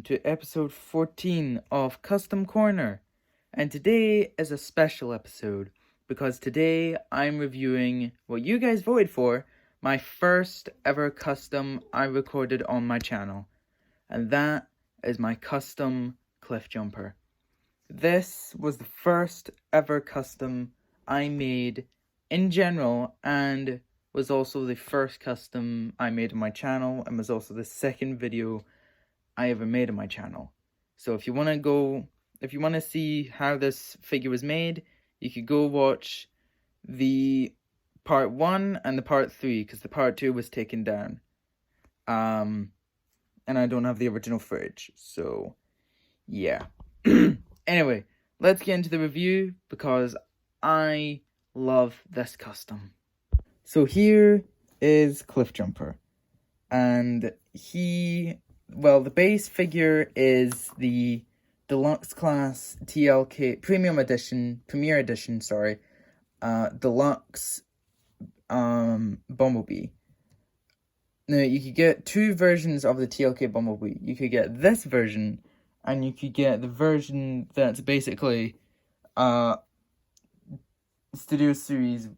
to episode 14 of Custom Corner. And today is a special episode because today I'm reviewing what you guys voted for, my first ever custom I recorded on my channel. And that is my custom cliffjumper. This was the first ever custom I made in general, and was also the first custom I made on my channel, and was also the second video I ever made on my channel. So if you want to see how this figure was made, you could go watch the part 1 and the part 3, because the part 2 was taken down. And I don't have the original footage, so yeah. Anyway, let's get into the review, because I love this custom. So here is Cliffjumper, and the base figure is the deluxe class TLK Premier Edition, deluxe Bumblebee. Now, you could get two versions of the TLK Bumblebee. You could get this version, and you could get the version that's basically Studio Series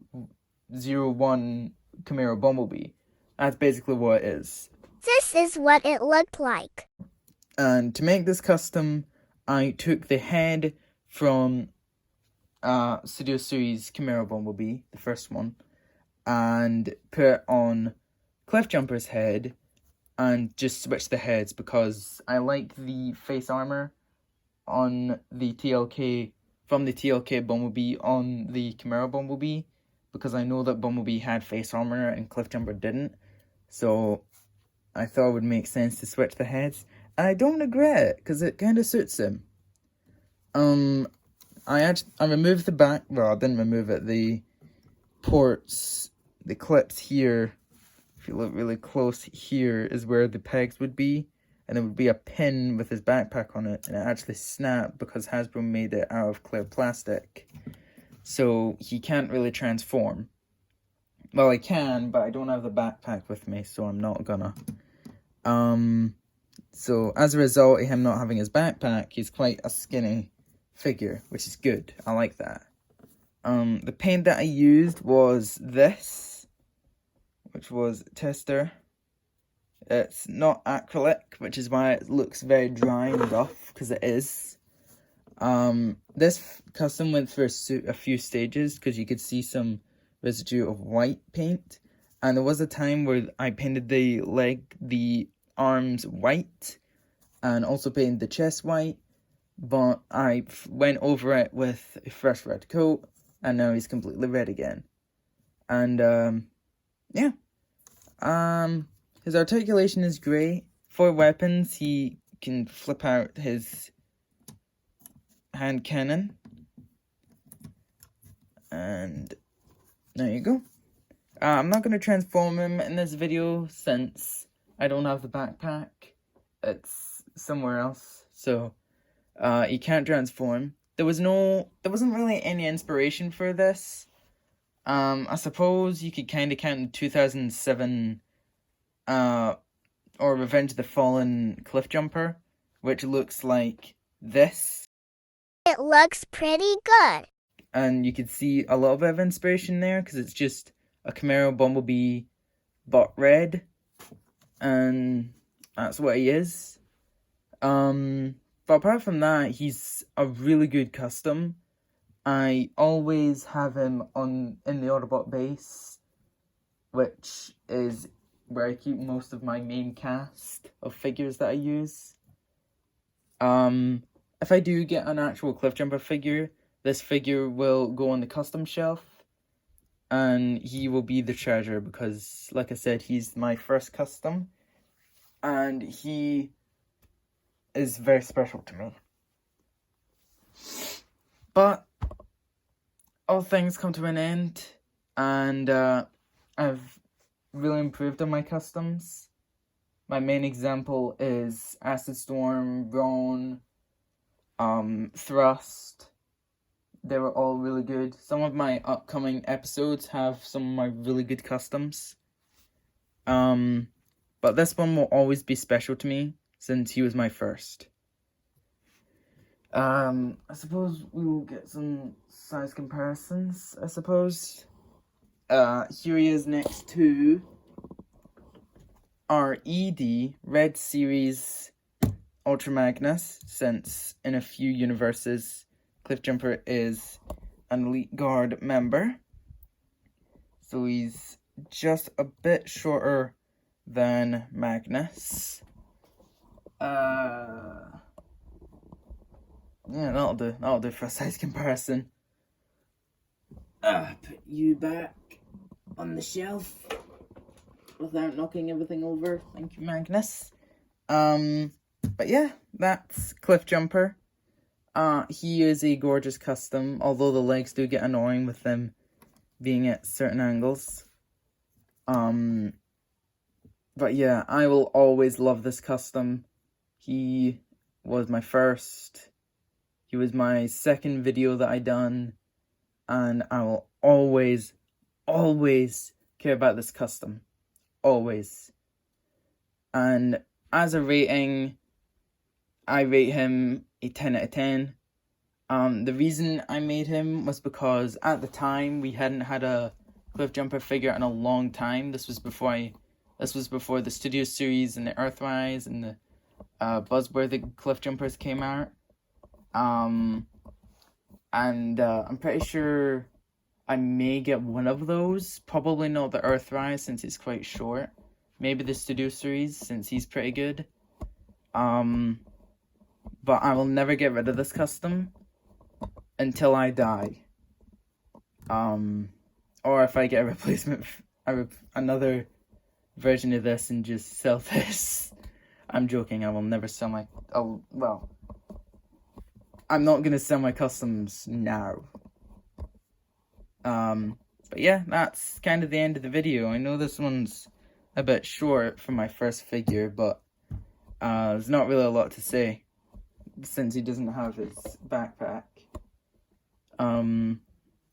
01 Camaro Bumblebee. That's basically what it is. This is what it looked like. And to make this custom, I took the head from Studio Series Camaro Bumblebee, the first one, and put it on Cliffjumper's head, and just switched the heads because I like the face armor on the TLK, from the TLK Bumblebee on the Camaro Bumblebee, because I know that Bumblebee had face armor and Cliffjumper didn't, so I thought it would make sense to switch the heads, and I don't regret it, because it kind of suits him. I removed the back, well, I didn't remove it, the ports, the clips here. If you look really close, here is where the pegs would be, and there would be a pin with his backpack on it, and it actually snapped because Hasbro made it out of clear plastic. So he can't really transform. Well, I can, but I don't have the backpack with me, so I'm not gonna. So as a result of him not having his backpack, he's quite a skinny figure, which is good. I like that. The paint that I used was this, which was Tester. It's not acrylic, which is why it looks very dry and rough, because it is. This custom went through a few stages, because you could see some residue of white paint, and there was a time where I painted the arms white, and also painted the chest white, but I went over it with a fresh red coat, and now he's completely red again. And yeah. His articulation is great. For weapons, he can flip out his hand cannon. And there you go. I'm not going to transform him in this video since I don't have the backpack. It's somewhere else. So, he can't transform. There wasn't really any inspiration for this. I suppose you could kind of count the 2007 or Revenge of the Fallen Cliffjumper, which looks like this. It looks pretty good. And you could see a little bit of inspiration there, because it's just a Camaro Bumblebee, but red. And that's what he is. But apart from that, he's a really good custom. I always have him in the Autobot base, which is where I keep most of my main cast of figures that I use. If I do get an actual Cliffjumper figure, this figure will go on the custom shelf, and he will be the treasure, because, like I said, he's my first custom, and he is very special to me. But all things come to an end, and I've really improved on my customs. My main example is Acid Storm, Brawn, Thrust. They were all really good. Some of my upcoming episodes have some of my really good customs. But this one will always be special to me, since he was my first. I suppose we will get some size comparisons, I suppose. Here he is next to our ED Red Series Ultra Magnus, since in a few universes, Cliffjumper is an Elite Guard member. So he's just a bit shorter than Magnus. Yeah, that'll do for a size comparison. Put you back on the shelf without knocking everything over. Thank you, Magnus. But yeah, that's Cliffjumper. He is a gorgeous custom, although the legs do get annoying with them being at certain angles. But yeah, I will always love this custom. He was my first. He was my second video that I done. And I will always care about this custom. Always. And as a rating, I rate him a 10 out of 10. The reason I made him was because at the time we hadn't had a Cliffjumper figure in a long time. This was before the Studio Series and the Earthrise and the Buzzworthy Cliffjumpers came out. And I'm pretty sure I may get one of those. Probably not the Earthrise since it's quite short. Maybe the Studio Series since he's pretty good. But I will never get rid of this custom until I die. Or if I get a replacement, another version of this and just sell this. I'm joking, I will never sell my, I'm not gonna sell my customs now. But yeah, that's kind of the end of the video. I know this one's a bit short for my first figure, but there's not really a lot to say since he doesn't have his backpack.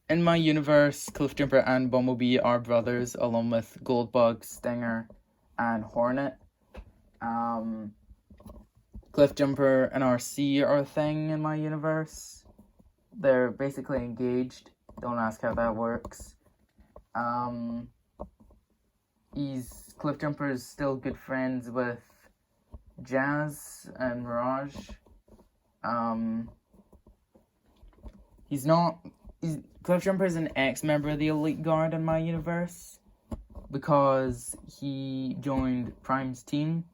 In my universe, Cliffjumper and Bumblebee are brothers, along with Goldbug, Stinger, and Hornet. Cliffjumper and RC are a thing in my universe. They're basically engaged. Don't ask how that works. Cliffjumper is still good friends with Jazz and Mirage. Cliffjumper is an ex-member of the Elite Guard in my universe because he joined Prime's team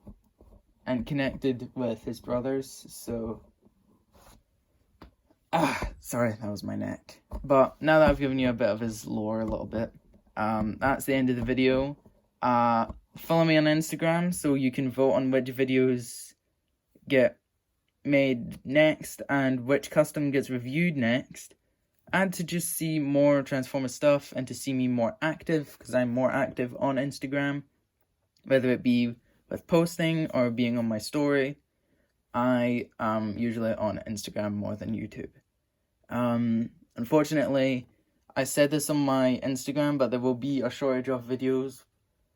and connected with his brothers, so... sorry, that was my neck. But now that I've given you a bit of his lore a little bit, that's the end of the video. Follow me on Instagram so you can vote on which videos get made next and which custom gets reviewed next. And to just see more Transformers stuff and to see me more active, because I'm more active on Instagram, whether it be with posting or being on my story. I am usually on Instagram more than YouTube. Unfortunately, I said this on my Instagram, but there will be a shortage of videos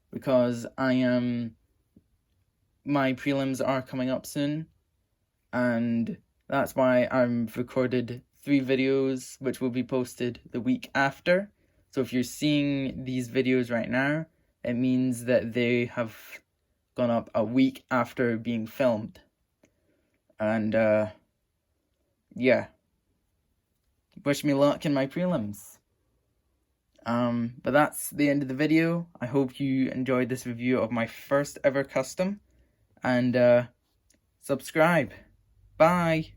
because my prelims are coming up soon, and that's why I've recorded 3 videos which will be posted the week after. So if you're seeing these videos right now, it means that they have gone up a week after being filmed. And yeah, wish me luck in my prelims. But that's the end of the video. I hope you enjoyed this review of my first ever custom, and subscribe. Bye.